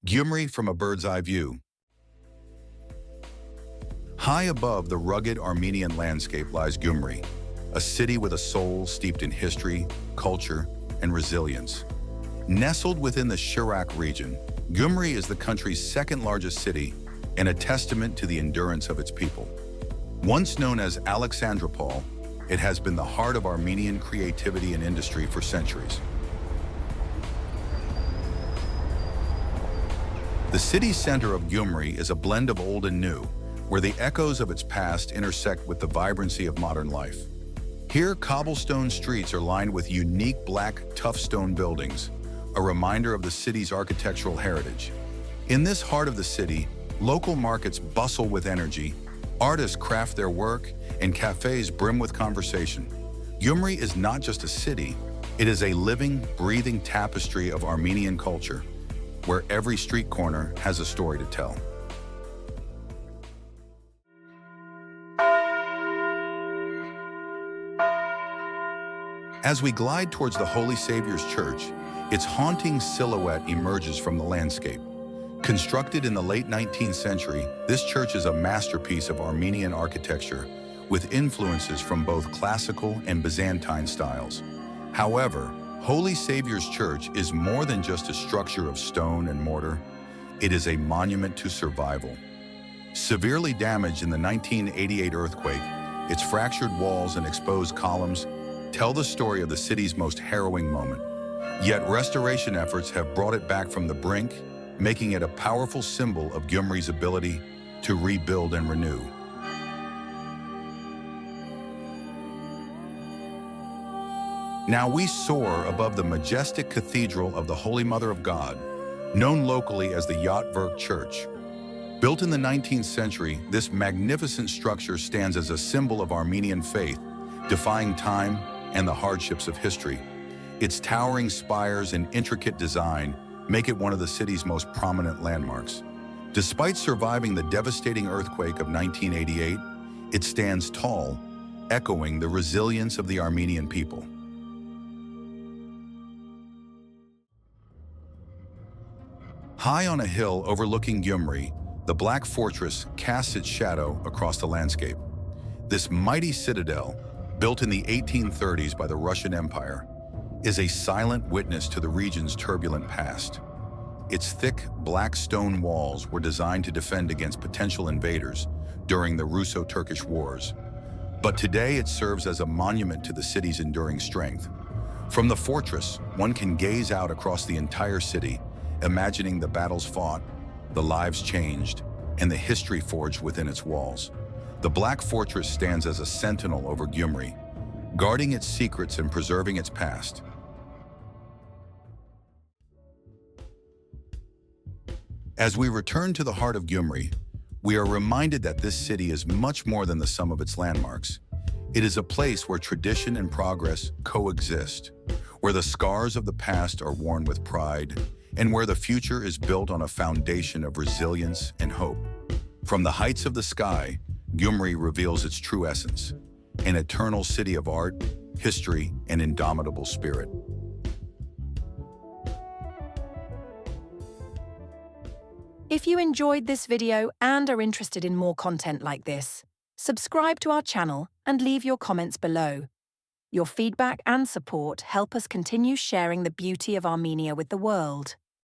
GYUMRI from a bird's eye view. High above the rugged Armenian landscape lies GYUMRI, a city with a soul steeped in history, culture, and resilience. Nestled within the Shirak region, GYUMRI is the country's second-largest city and a testament to the endurance of its people. Once known as Alexandropol, it has been the heart of Armenian creativity and industry for centuries. The city center of GYUMRI is a blend of old and new, where the echoes of its past intersect with the vibrancy of modern life. Here, cobblestone streets are lined with unique black, tough stone buildings, a reminder of the city's architectural heritage. In this heart of the city, local markets bustle with energy, artists craft their work, and cafes brim with conversation. GYUMRI is not just a city, it is a living, breathing tapestry of Armenian culture, where every street corner has a story to tell. As we glide towards the Holy Savior's Church, its haunting silhouette emerges from the landscape. Constructed in the late 19th century, this church is a masterpiece of Armenian architecture, with influences from both classical and Byzantine styles. However, Holy Savior's Church is more than just a structure of stone and mortar. It is a monument to survival. Severely damaged in the 1988 earthquake, its fractured walls and exposed columns tell the story of the city's most harrowing moment. Yet restoration efforts have brought it back from the brink, making it a powerful symbol of GYUMRI's ability to rebuild and renew. Now we soar above the majestic Cathedral of the Holy Mother of God, known locally as the Yachtwerk Church. Built in the 19th century, this magnificent structure stands as a symbol of Armenian faith, defying time and the hardships of history. Its towering spires and intricate design make it one of the city's most prominent landmarks. Despite surviving the devastating earthquake of 1988, it stands tall, echoing the resilience of the Armenian people. High on a hill overlooking GYUMRI, the Black Fortress casts its shadow across the landscape. This mighty citadel, built in the 1830s by the Russian Empire, is a silent witness to the region's turbulent past. Its thick, black stone walls were designed to defend against potential invaders during the Russo-Turkish Wars. But today it serves as a monument to the city's enduring strength. From the fortress, one can gaze out across the entire city, imagining the battles fought, the lives changed, and the history forged within its walls. The Black Fortress stands as a sentinel over GYUMRI, guarding its secrets and preserving its past. As we return to the heart of GYUMRI, we are reminded that this city is much more than the sum of its landmarks. It is a place where tradition and progress coexist, where the scars of the past are worn with pride, and where the future is built on a foundation of resilience and hope. From the heights of the sky, GYUMRI reveals its true essence, an eternal city of art, history, and indomitable spirit. If you enjoyed this video and are interested in more content like this, subscribe to our channel and leave your comments below. Your feedback and support help us continue sharing the beauty of Armenia with the world.